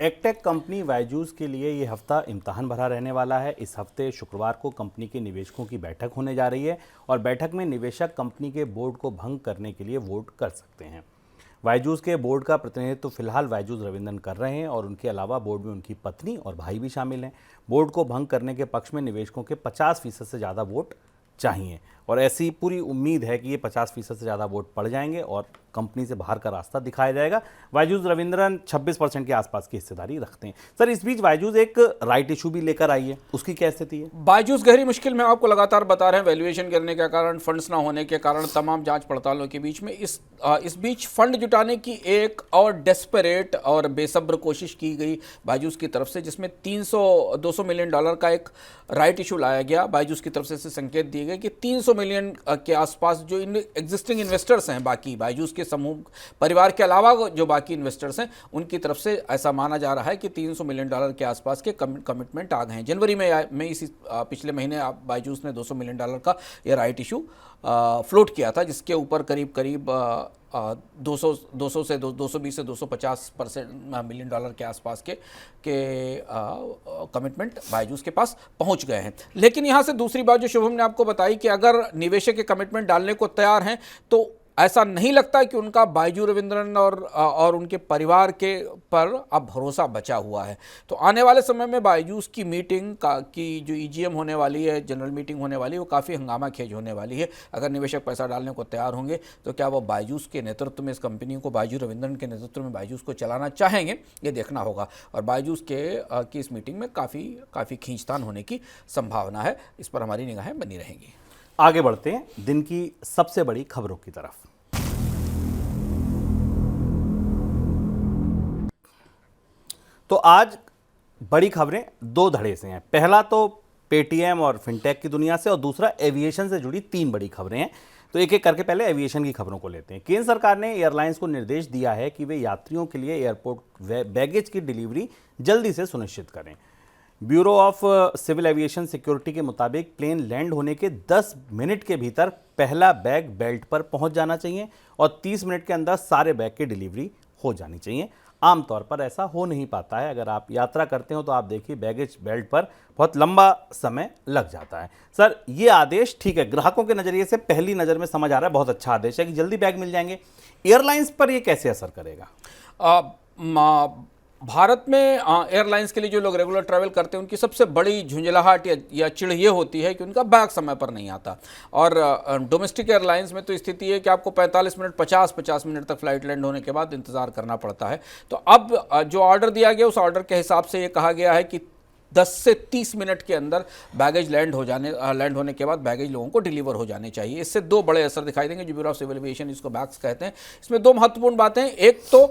एगटेक company वायजूस के लिए ये हफ्ता इम्तहान भरा रहने वाला है। इस हफ्ते शुक्रवार को कंपनी के निवेशकों की बैठक होने जा रही है और बैठक में निवेशक कंपनी के बोर्ड को भंग करने के लिए वोट कर सकते हैं। वायजूस के बोर्ड का प्रतिनिधित्व फिलहाल वायजूस रविंद्रन कर रहे हैं और उनके अलावा बोर्ड में उनकी पत्नी और भाई भी शामिल हैं। बोर्ड को भंग करने के पक्ष में निवेशकों के 50% से ज़्यादा वोट चाहिए और ऐसी पूरी उम्मीद है कि ये 50% से ज़्यादा वोट पड़ जाएंगे और कंपनी से बाहर का रास्ता दिखाया जाएगा। वायजूस रविंद्रन 26% के आसपास की हिस्सेदारी रखते हैं। सर, इस बीच वायजूस एक राइट इशू भी लेकर आई है, उसकी क्या स्थिति है? बायजूस गहरी मुश्किल में, आपको लगातार बता रहे हैं, वैल्यूएशन गिरने के कारण, फंड्स ना होने के कारण, तमाम जांच पड़तालों के बीच में इस बीच फंड जुटाने की एक और डेस्परेट और बेसब्र कोशिश की गई बायजूस की तरफ से, जिसमें 200 मिलियन डॉलर का एक राइट इशू लाया गया। बायजूस की तरफ से संकेत दिए गए कि 300 मिलियन के आसपास जो एग्जिस्टिंग इन्वेस्टर्स हैं, बाकी बायजूस के समूह परिवार के अलावा जो बाकी इन्वेस्टर्स हैं, उनकी तरफ से ऐसा माना जा रहा है कि 300 मिलियन डॉलर के आसपास के कमिटमेंट आ गए हैं। जनवरी में इसी पिछले महीने बायजूस ने 200 मिलियन डॉलर का यह राइट इशू फ्लोट किया था, जिसके ऊपर करीब 220 से 250% मिलियन डॉलर के आसपास के कमिटमेंट बायजूस के पास पहुंच गए हैं। लेकिन यहां से दूसरी बात जो शुभम ने आपको बताई कि अगर निवेशक के कमिटमेंट डालने को तैयार हैं तो ऐसा नहीं लगता कि उनका बायजू रविंद्रन और उनके परिवार के पर अब भरोसा बचा हुआ है। तो आने वाले समय में बायजूस की मीटिंग की जो ईजीएम होने वाली है, जनरल मीटिंग होने वाली है, वो काफ़ी हंगामा खेज होने वाली है। अगर निवेशक पैसा डालने को तैयार होंगे तो क्या वो बायजूस के नेतृत्व में इस कंपनी को, बायजू रविंद्रन के नेतृत्व में बायजूस को चलाना चाहेंगे, ये देखना होगा। और बायजूस की इस मीटिंग में काफ़ी खींचतान होने की संभावना है। इस पर हमारी निगाहें बनी रहेंगी। आगे बढ़ते हैं दिन की सबसे बड़ी खबरों की तरफ। तो आज बड़ी खबरें दो धड़े से हैं। पहला तो पेटीएम और फिनटेक की दुनिया से और दूसरा एविएशन से जुड़ी 3 बड़ी खबरें हैं। तो एक एक करके पहले एविएशन की खबरों को लेते हैं। केंद्र सरकार ने एयरलाइंस को निर्देश दिया है कि वे यात्रियों के लिए एयरपोर्ट बैगेज की डिलीवरी जल्दी से सुनिश्चित करें। Bureau of civil aviation security के मुताबिक प्लेन लैंड होने के 10 मिनट के भीतर पहला बैग बेल्ट पर पहुंच जाना चाहिए और 30 मिनट के अंदर सारे बैग की डिलीवरी हो जानी चाहिए। आमतौर पर ऐसा हो नहीं पाता है। अगर आप यात्रा करते हो तो आप देखिए बैगेज बेल्ट पर बहुत लंबा समय लग जाता है। सर, ये आदेश ठीक है, ग्राहकों के नज़रिए से पहली नज़र में समझ आ रहा है, बहुत अच्छा आदेश है कि जल्दी बैग मिल जाएंगे। एयरलाइंस पर ये कैसे असर करेगा? भारत में एयरलाइंस के लिए जो लोग रेगुलर ट्रैवल करते हैं उनकी सबसे बड़ी झुंझलाहट या चिढ़ ये होती है कि उनका बैग समय पर नहीं आता। और डोमेस्टिक एयरलाइंस में तो स्थिति है कि आपको 45 मिनट 50 मिनट तक फ्लाइट लैंड होने के बाद इंतज़ार करना पड़ता है। तो अब जो ऑर्डर दिया गया उस ऑर्डर के हिसाब से ये कहा गया है कि 10 से 30 मिनट के अंदर बैगेज लैंड होने के बाद बैगेज लोगों को डिलीवर हो जाने चाहिए। इससे 2 बड़े असर दिखाई देंगे। जो ब्यूरो ऑफ सिविल एविएशन इसको बैग्स कहते हैं। इसमें 2 महत्वपूर्ण बातें हैं। एक तो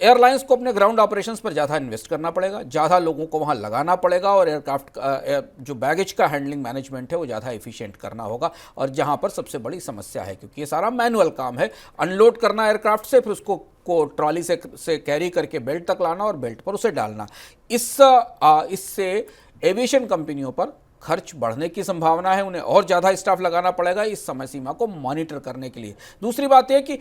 एयरलाइंस को अपने ग्राउंड ऑपरेशंस पर ज़्यादा इन्वेस्ट करना पड़ेगा, ज़्यादा लोगों को वहाँ लगाना पड़ेगा और एयरक्राफ्ट जो बैगेज का हैंडलिंग मैनेजमेंट है वो ज़्यादा एफिशिएंट करना होगा। और जहाँ पर सबसे बड़ी समस्या है, क्योंकि ये सारा मैनुअल काम है, अनलोड करना एयरक्राफ्ट से, फिर उसको ट्रॉली से कैरी करके बेल्ट तक लाना और बेल्ट पर उसे डालना। इससे एविएशन कंपनियों पर खर्च बढ़ने की संभावना है। उन्हें और ज़्यादा स्टाफ लगाना पड़ेगा इस समय सीमा को मॉनिटर करने के लिए। दूसरी बात यह कि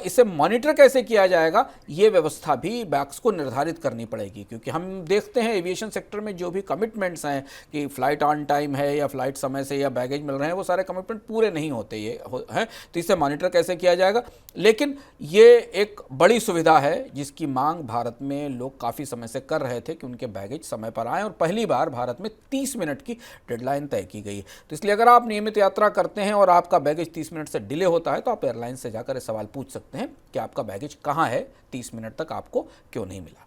इसे मॉनिटर कैसे किया जाएगा, ये व्यवस्था भी बैग्स को निर्धारित करनी पड़ेगी, क्योंकि हम देखते हैं एविएशन सेक्टर में जो भी कमिटमेंट्स हैं कि फ़्लाइट ऑन टाइम है या फ़्लाइट समय से या बैगेज मिल रहे हैं, वो सारे कमिटमेंट पूरे नहीं होते हैं। तो इसे मॉनिटर कैसे किया जाएगा। लेकिन ये एक बड़ी सुविधा है जिसकी मांग भारत में लोग काफ़ी समय से कर रहे थे कि उनके बैगेज समय पर आएँ, और पहली बार भारत में 30 मिनट की डेडलाइन तय की गई। तो इसलिए अगर आप नियमित यात्रा करते हैं और आपका बैगेज 30 मिनट से डिले होता है तो आप एयरलाइन से जाकर सवाल पूछ सकते हैं कि आपका बैगेज कहाँ है, 30 मिनट तक आपको क्यों नहीं मिला।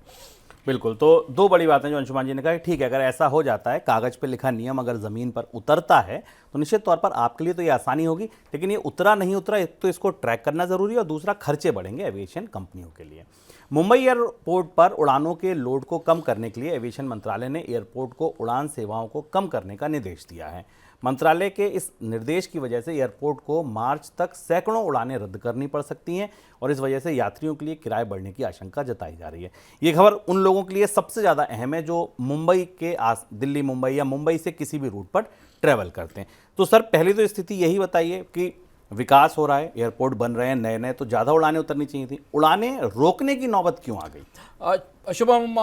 बिल्कुल। तो 2 बड़ी बातें जो अंशुमान जी ने कहा, ठीक है, अगर ऐसा हो जाता है, कागज़ पे लिखा नियम अगर ज़मीन पर उतरता है तो निश्चित तौर पर आपके लिए तो ये आसानी होगी। लेकिन ये उतरा नहीं उतरा, एक तो इसको ट्रैक करना ज़रूरी है और दूसरा खर्चे बढ़ेंगे एविएशन कंपनियों के लिए। मुंबई एयरपोर्ट पर उड़ानों के लोड को कम करने के लिए एविएशन मंत्रालय ने एयरपोर्ट को उड़ान सेवाओं को कम करने का निर्देश दिया है। मंत्रालय के इस निर्देश की वजह से एयरपोर्ट को मार्च तक सैकड़ों उड़ानें रद्द करनी पड़ सकती हैं और इस वजह से यात्रियों के लिए किराए बढ़ने की आशंका जताई जा रही है। ये खबर उन लोगों के लिए सबसे ज़्यादा अहम है जो मुंबई के दिल्ली मुंबई या मुंबई से किसी भी रूट पर ट्रैवल करते हैं। तो सर, पहली तो स्थिति यही बताइए कि विकास हो रहा है, एयरपोर्ट बन रहे हैं नए नए, तो ज़्यादा उड़ानें उतरनी चाहिए थी। उड़ानें रोकने की नौबत क्यों आ गई? शुभम,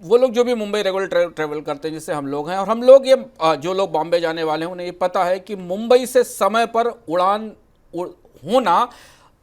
वो लोग जो भी मुंबई रेगुलर ट्रेवल करते हैं, जिससे हम लोग हैं, और हम लोग ये जो लोग बॉम्बे जाने वाले हैं उन्हें ये पता है कि मुंबई से समय पर उड़ान होना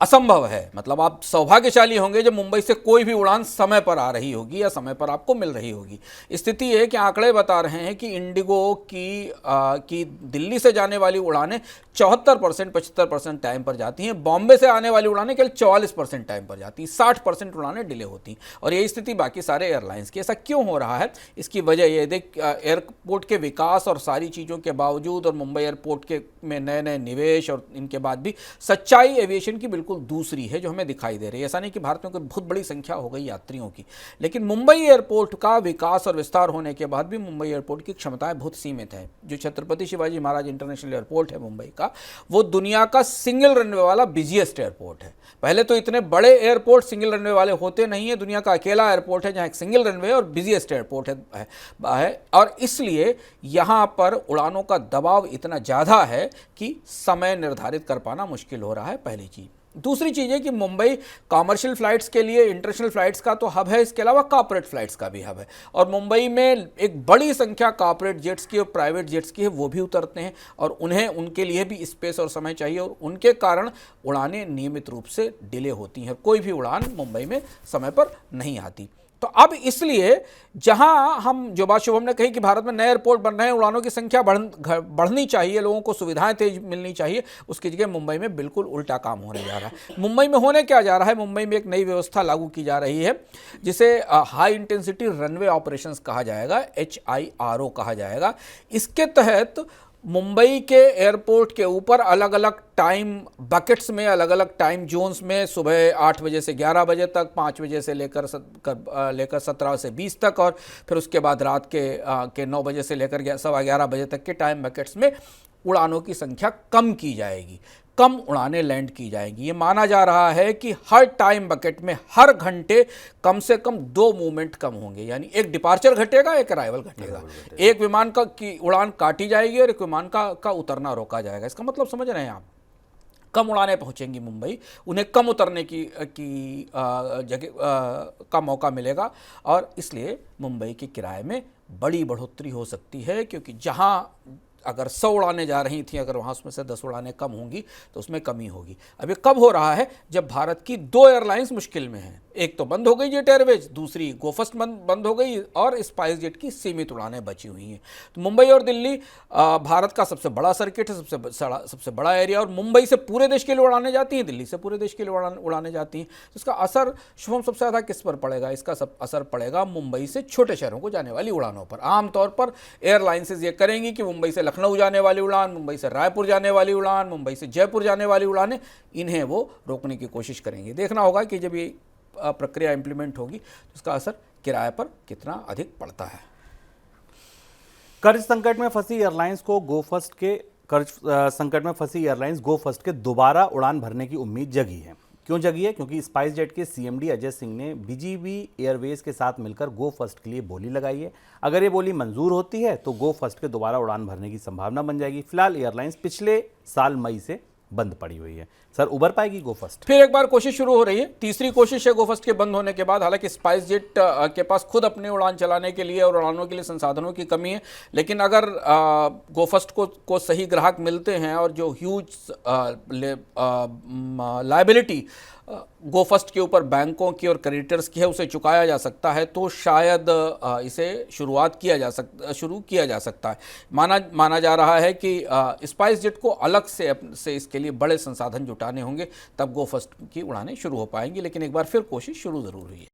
असंभव है। मतलब आप सौभाग्यशाली होंगे जब मुंबई से कोई भी उड़ान समय पर आ रही होगी या समय पर आपको मिल रही होगी। स्थिति है कि आंकड़े बता रहे हैं कि इंडिगो की दिल्ली से जाने वाली उड़ानें 74% 75% टाइम पर जाती हैं। बॉम्बे से आने वाली उड़ानें केवल 44% टाइम पर जाती हैं। 60% उड़ानें डिले होती हैं। और यही स्थिति बाकी सारे एयरलाइंस की। ऐसा क्यों हो रहा है? इसकी वजह ये देख, एयरपोर्ट के विकास और सारी चीज़ों के बावजूद और मुंबई एयरपोर्ट के में नए नए निवेश और इनके बाद भी सच्चाई एविएशन की बिल्कुल दूसरी है जो हमें दिखाई दे रही है। ऐसा नहीं कि भारत में कोई बहुत बड़ी संख्या हो गई यात्रियों की, लेकिन मुंबई एयरपोर्ट का विकास और विस्तार होने के बाद भी मुंबई एयरपोर्ट की क्षमताएं बहुत सीमित हैं। जो छत्रपति शिवाजी महाराज इंटरनेशनल एयरपोर्ट है मुंबई का, वो दुनिया का सिंगल रनवे वाला बिजिएस्ट एयरपोर्ट है। पहले तो इतने बड़े एयरपोर्ट सिंगल रनवे वाले होते नहीं है। दुनिया का अकेला एयरपोर्ट है जहाँ एक सिंगल रनवे और बिजिएस्ट एयरपोर्ट है। और इसलिए यहाँ पर उड़ानों का दबाव इतना ज़्यादा है कि समय निर्धारित कर पाना मुश्किल हो रहा है, पहली चीज़। दूसरी चीज़ है कि मुंबई कॉमर्शियल फ़्लाइट्स के लिए, इंटरनेशनल फ़्लाइट्स का तो हब है, इसके अलावा कॉर्पोरेट फ़्लाइट्स का भी हब है। और मुंबई में एक बड़ी संख्या कॉर्पोरेट जेट्स की और प्राइवेट जेट्स की है, वो भी उतरते हैं और उन्हें उनके लिए भी स्पेस और समय चाहिए, और उनके कारण उड़ानें नियमित रूप से डिले होती हैं। कोई भी उड़ान मुंबई में समय पर नहीं आती। तो अब इसलिए जहां हम जो बात शुभम ने कही कि भारत में नए एयरपोर्ट बन रहे हैं, उड़ानों की संख्या बढ़नी चाहिए, लोगों को सुविधाएं तेज मिलनी चाहिए, उसकी जगह मुंबई में बिल्कुल उल्टा काम होने जा रहा है। मुंबई में होने क्या जा रहा है? मुंबई में एक नई व्यवस्था लागू की जा रही है जिसे हाई इंटेंसिटी रनवे ऑपरेशंस कहा जाएगा, HIRO कहा जाएगा। इसके तहत मुंबई के एयरपोर्ट के ऊपर अलग अलग टाइम बकेट्स में, अलग अलग टाइम जोन्स में, सुबह 8 बजे से 11 बजे तक, 5 बजे से लेकर 17 से 20 तक, और फिर उसके बाद रात के 9 बजे से लेकर 11:15 बजे तक के टाइम बकेट्स में उड़ानों की संख्या कम की जाएगी, कम उड़ानें लैंड की जाएंगी। ये माना जा रहा है कि हर टाइम बकेट में हर घंटे कम से कम 2 मूवमेंट कम होंगे, यानी एक डिपार्चर घटेगा, एक अराइवल घटेगा। एक विमान की उड़ान काटी जाएगी और एक विमान का उतरना रोका जाएगा। इसका मतलब समझ रहे हैं आप? कम उड़ानें पहुंचेंगी मुंबई, उन्हें कम उतरने की जगह का मौका मिलेगा, और इसलिए मुंबई के किराए में बड़ी बढ़ोतरी हो सकती है। क्योंकि जहां अगर 100 उड़ानें जा रही थी, अगर वहाँ उसमें से 10 उड़ानें कम होंगी तो उसमें कमी होगी। अब ये कब हो रहा है? जब भारत की 2 एयरलाइंस मुश्किल में हैं। एक तो बंद हो गई जेट एयरवेज, दूसरी गोफस्ट बंद हो गई, और स्पाइस जेट की सीमित उड़ानें बची हुई हैं। तो मुंबई और दिल्ली भारत का सबसे बड़ा सर्किट है, सबसे बड़ा एरिया, और मुंबई से पूरे देश के लिए उड़ानें जाती हैं, दिल्ली से पूरे देश के लिए उड़ानें जाती हैं। तो इसका असर शुभम सबसे ज़्यादा किस पर पड़ेगा? इसका सब असर पड़ेगा मुंबई से छोटे शहरों को जाने वाली उड़ानों पर। आमतौर पर एयरलाइंसेज ये करेंगी कि मुंबई से लखनऊ जाने वाली उड़ान, मुंबई से रायपुर जाने वाली उड़ान, मुंबई से जयपुर जाने वाली उड़ानें, इन्हें वो रोकने की कोशिश करेंगे। देखना होगा कि जब ये प्रक्रिया इंप्लीमेंट होगी तो उसका असर किराए पर कितना अधिक पड़ता है। कर्ज संकट में फंसी एयरलाइंस गो फर्स्ट के दोबारा उड़ान भरने की उम्मीद जगी है। क्यों जगी है? क्योंकि स्पाइस जेट के CMD अजय सिंह ने BGV एयरवेज के साथ मिलकर गो फर्स्ट के लिए बोली लगाई है। अगर ये बोली मंजूर होती है तो गो फर्स्ट के दोबारा उड़ान भरने की संभावना बन जाएगी। फिलहाल एयरलाइंस पिछले साल मई से बंद पड़ी हुई है। सर, उबर पाएगी गो फर्स्ट? फिर एक बार कोशिश शुरू हो रही है, तीसरी कोशिश है गो फर्स्ट के बंद होने के बाद। हालांकि स्पाइस जेट के पास खुद अपने उड़ान चलाने के लिए और उड़ानों के लिए संसाधनों की कमी है, लेकिन अगर गो फर्स्ट को सही ग्राहक मिलते हैं और जो ह्यूज लायबिलिटी गो फर्स्ट के ऊपर बैंकों की और क्रेडिटर्स की है उसे चुकाया जा सकता है, तो शायद इसे शुरू किया जा सकता है। माना जा रहा है कि स्पाइस जेट को अलग से इसके लिए बड़े संसाधन जुटाने होंगे, तब गो फर्स्ट की उड़ानें शुरू हो पाएंगी। लेकिन एक बार फिर कोशिश शुरू ज़रूर हुई है।